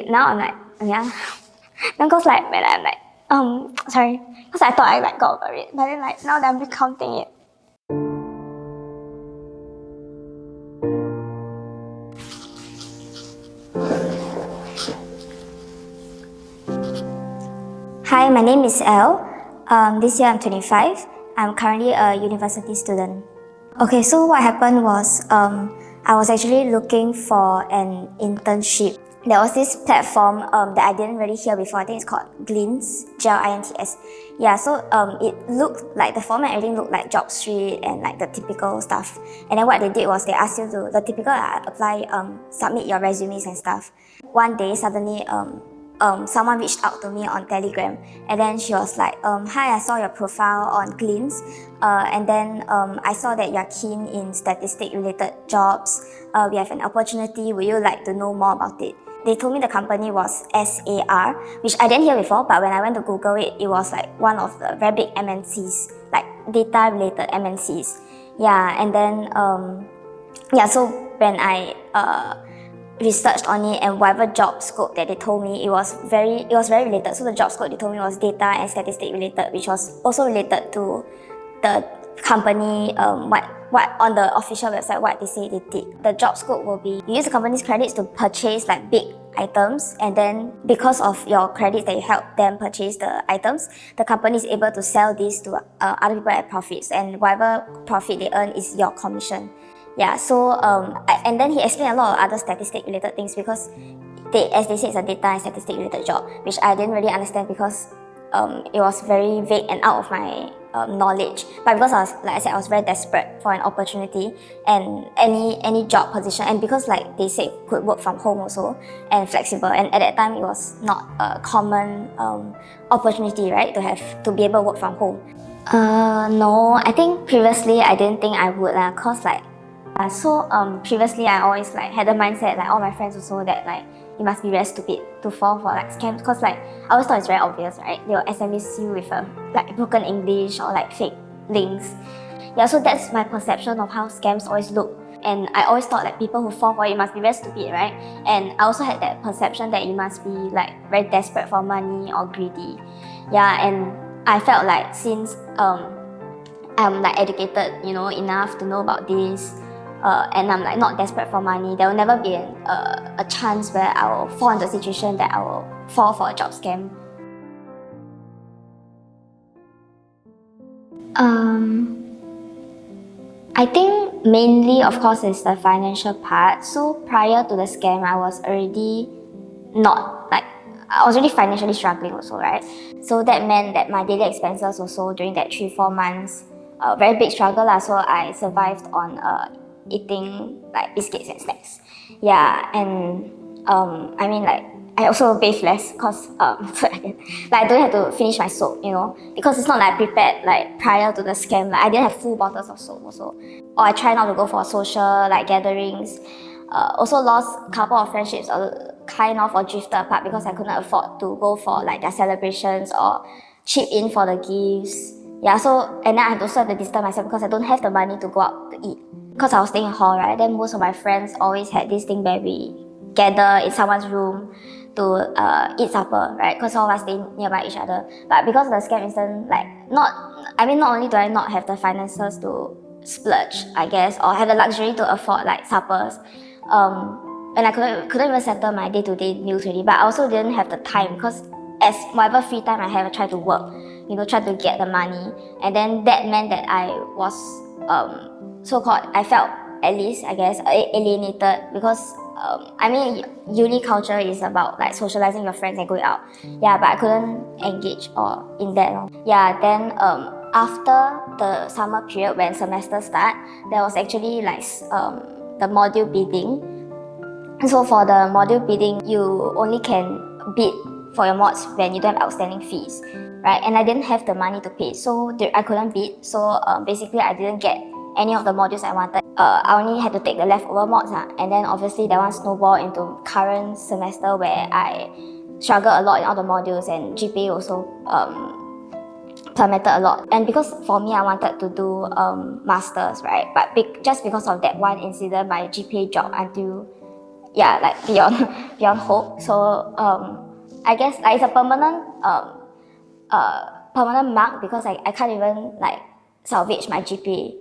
now I'm like, yeah. Then cause like when I'm like, sorry, cause I thought I like got over it, but then like now that I'm recounting it. Hi, my name is Elle. This year I'm 25. I'm currently a university student. Okay, so what happened was I was actually looking for an internship. There was this platform that I didn't really hear before. I think it's called Glints, GLINTS. Yeah, so it looked like the format, everything looked like JobStreet and like the typical stuff. And then what they did was they asked you to, the typical apply, submit your resumes and stuff. One day, suddenly, someone reached out to me on Telegram, and then she was like, hi, I saw your profile on Glints, and then I saw that you're keen in statistic related jobs. We have an opportunity, would you like to know more about it? They told me the company was SAR, which I didn't hear before, but when I went to Google it, it was like one of the very big MNCs, like data related MNCs. Yeah, and then so when I researched on it, and whatever job scope that they told me, it was very related. So the job scope they told me was data and statistic related, which was also related to the company, what on the official website, what they say they did. The job scope will be, you use the company's credits to purchase like big items, and then because of your credits that you help them purchase the items, the company is able to sell these to other people at profits, and whatever profit they earn is your commission. Yeah, so and then he explained a lot of other statistic related things, because as they say, it's a data and statistic related job, which I didn't really understand because it was very vague and out of my knowledge. But because I was, like I said, I was very desperate for an opportunity and any job position, and because like they said could work from home also and flexible, and at that time it was not a common opportunity, right, to be able to work from home. No, I think previously I didn't think I would cause like previously I always like had the mindset, like all my friends also, that like you must be very stupid to fall for like scams, because like I always thought it's very obvious, right? They'll SMS you with like broken English or like fake links. Yeah, so that's my perception of how scams always look. And I always thought like people who fall for it must be very stupid, right? And I also had that perception that you must be like very desperate for money or greedy. Yeah, and I felt like since I'm like educated, enough to know about this, and I'm like not desperate for money, there will never be a chance where I will fall into a situation that I will fall for a job scam. I think mainly, of course, is the financial part. So prior to the scam, I was already financially struggling also, right? So that meant that my daily expenses also during that 3-4 months, very big struggle lah. So I survived on eating like biscuits and snacks. Yeah, and I mean like I also bathe less because so I don't have to finish my soap, because it's not like I prepared like prior to the scam. Like I didn't have full bottles of soap also, or I try not to go for social like gatherings. Also lost a couple of friendships, or drifted apart because I couldn't afford to go for like their celebrations or chip in for the gifts. Yeah, so and then I also have to distance myself because I don't have the money to go out to eat. Because I was staying in hall, right? Then most of my friends always had this thing where we gather in someone's room to eat supper, right? Because all of us stay nearby each other. But because of the scam incident, not only do I not have the finances to splurge, I guess, or have the luxury to afford like suppers, and I couldn't even settle my day-to-day meals really. But I also didn't have the time, because as whatever free time I have, I try to work, try to get the money, and then that meant that I was so-called, I felt, at least I guess, alienated, because uni culture is about like socializing your friends and going out. Yeah, but I couldn't engage in that. Yeah, then after the summer period when semester start, there was actually like the module bidding. So for the module bidding, you only can bid for your mods when you don't have outstanding fees, right? And I didn't have the money to pay, so I couldn't bid. So basically I didn't get any of the modules I wanted. I only had to take the leftover mods, and then obviously that one snowballed into current semester where I struggled a lot in all the modules, and GPA also plummeted a lot. And because for me I wanted to do masters, right? But just because of that one incident, my GPA dropped until yeah, like beyond beyond hope. So I guess like it's a permanent mark because I can't even like salvage my GPA.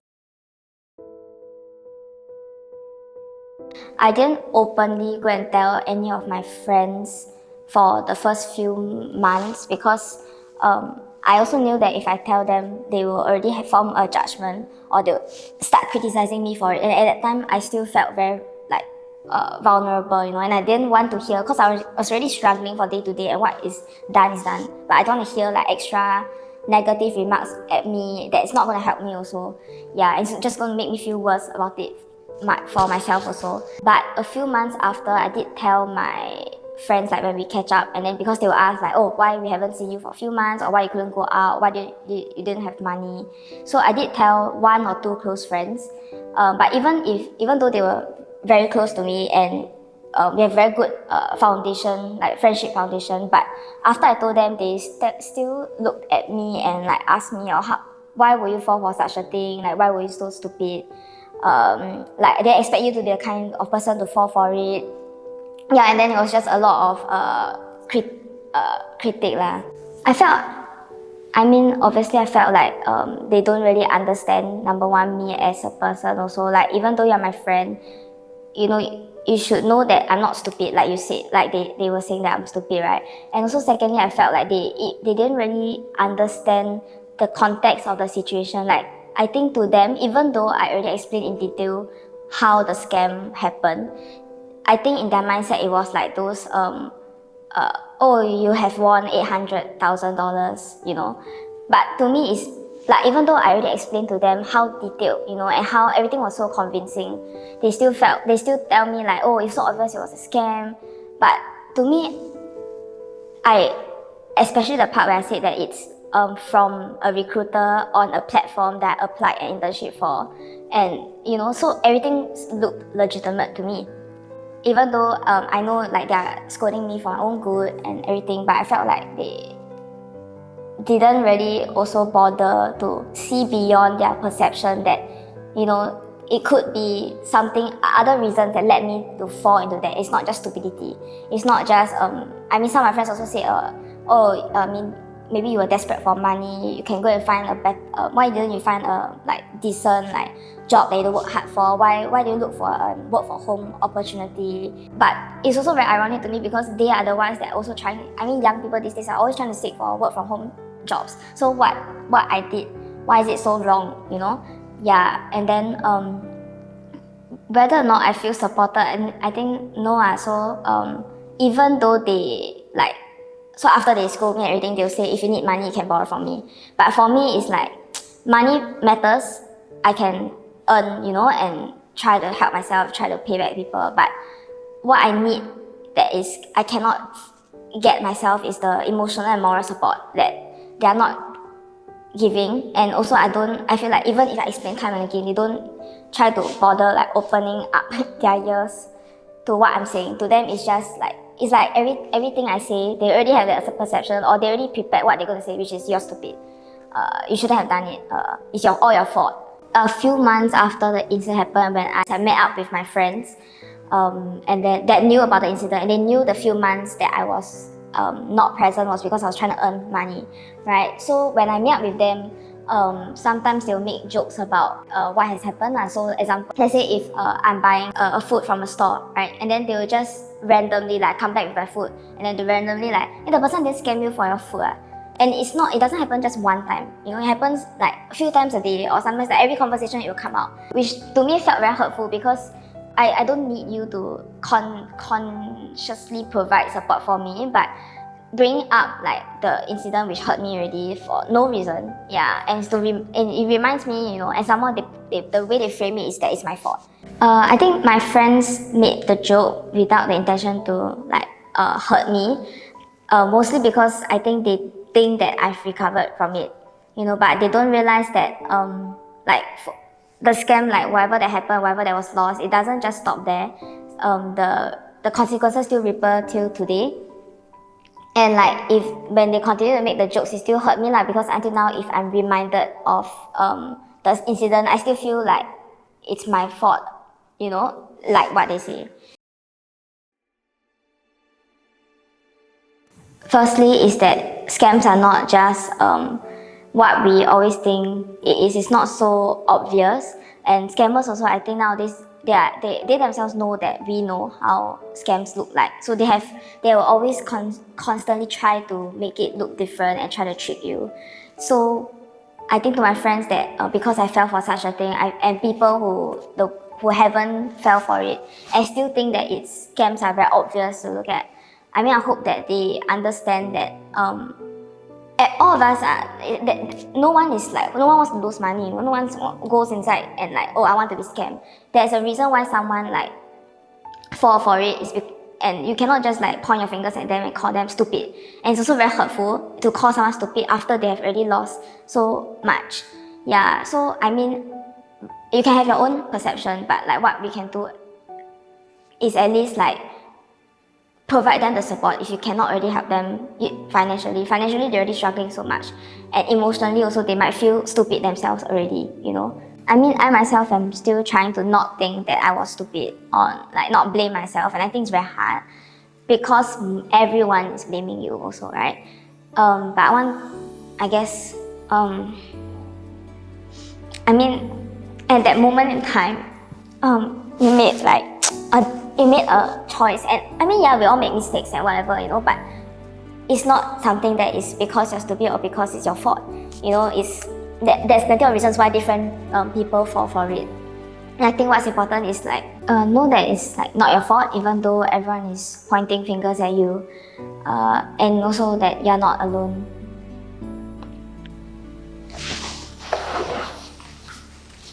I didn't openly go and tell any of my friends for the first few months because I also knew that if I tell them, they will already have formed a judgment or they'll start criticizing me for it. And at that time, I still felt very like vulnerable, and I didn't want to hear because I was already struggling for day to day and what is done. But I don't want to hear like extra negative remarks at me that it's not going to help me also. Yeah, it's just going to make me feel worse about it for myself also. But a few months after, I did tell my friends like when we catch up, and then because they will ask like, oh, why we haven't seen you for a few months, or why you couldn't go out, why you didn't have money. So I did tell one or two close friends, but even though they were very close to me and we have very good foundation, like friendship foundation, but after I told them, they still looked at me and like asked me, oh, why would you fall for such a thing, like why were you so stupid, like they expect you to be the kind of person to fall for it. Yeah, and then it was just a lot of critic lah. Obviously I felt like they don't really understand, number one, me as a person also. Like even though you're my friend, you should know that I'm not stupid, like you said, like they were saying that I'm stupid, right? And also secondly, I felt like they didn't really understand the context of the situation. Like I think to them, even though I already explained in detail how the scam happened, I think in their mindset it was like those oh, you have won $800,000, But to me it's like, even though I already explained to them how detailed, and how everything was so convincing, they still tell me like, oh, it's so obvious it was a scam. But to me, especially the part where I said that it's from a recruiter on a platform that I applied an internship for, and so everything looked legitimate to me. Even though I know like they're scolding me for my own good and everything, but I felt like they didn't really also bother to see beyond their perception that, it could be something, other reasons that led me to fall into that. It's not just stupidity. It's not just, some of my friends also say, maybe you were desperate for money, you can go and find a better, why didn't you find a decent job that you don't work hard for? Why do you look for a work from home opportunity? But it's also very ironic to me because they are the ones that are also trying, young people these days are always trying to seek for work from home jobs. So what I did, why is it so wrong, Yeah, and then whether or not I feel supported, and I think no. So even though they so after they scold me and everything, they'll say, if you need money, you can borrow from me. But for me, it's like, money matters. I can earn, and try to help myself, try to pay back people. But what I need that is I cannot get myself is the emotional and moral support that they are not giving. And also I feel like even if I explain time and again, they don't try to bother opening up their ears to what I'm saying. To them, it's just it's like everything I say, they already have that perception, or they already prepared what they're going to say, which is, you're stupid. You shouldn't have done it. It's all your fault. A few months after the incident happened, when I met up with my friends, and that knew about the incident, and they knew the few months that I was not present was because I was trying to earn money, right? So when I meet up with them, sometimes they'll make jokes about what has happened. So example, let's say if I'm buying a food from a store, right? And then they will just randomly come back with my food, and then they randomly hey, the person didn't scam you for your food. And it doesn't happen just one time. It happens a few times a day, or sometimes every conversation it will come out, which to me felt very hurtful because I don't need you to consciously provide support for me, but bring up the incident which hurt me already for no reason. Yeah, and it reminds me, and somehow the way they frame it is that it's my fault. I think my friends made the joke without the intention to hurt me, mostly because I think they think that I've recovered from it, but they don't realize that the scam, whatever that happened, whatever that was lost, it doesn't just stop there. The consequences still ripple till today. And if when they continue to make the jokes, it still hurt me because until now, if I'm reminded of the incident, I still feel like it's my fault, like what they say. Firstly is that scams are not just what we always think it is. It's not so obvious. And scammers also, I think nowadays, they themselves know that we know how scams look like. So they will always constantly try to make it look different and try to trick you. So I think to my friends that because I fell for such a thing, and people who haven't fell for it, I still think that scams are very obvious to look at. I mean, I hope that they understand that all of us are, that no one wants to lose money. No one goes inside and like, oh, I want to be scammed. There's a reason why someone like fall for it and you cannot just like point your fingers at them and call them stupid. And it's also very hurtful to call someone stupid after they have already lost so much. Yeah, so I mean, you can have your own perception, but like what we can do is at least like provide them the support if you cannot already help them financially. Financially, they're already struggling so much. And emotionally also, they might feel stupid themselves already, you know. I mean, I myself am still trying to not think that I was stupid or like not blame myself. And I think it's very hard because everyone is blaming you also, right? But I guess, I mean, at that moment in time, you made like you made a choice, and I mean, yeah, we all make mistakes and whatever, you know, but it's not something that is because you're stupid or because it's your fault, you know. There's plenty of reasons why different people fall for it. And I think what's important is like know that it's like not your fault, even though everyone is pointing fingers at you, and also that you're not alone.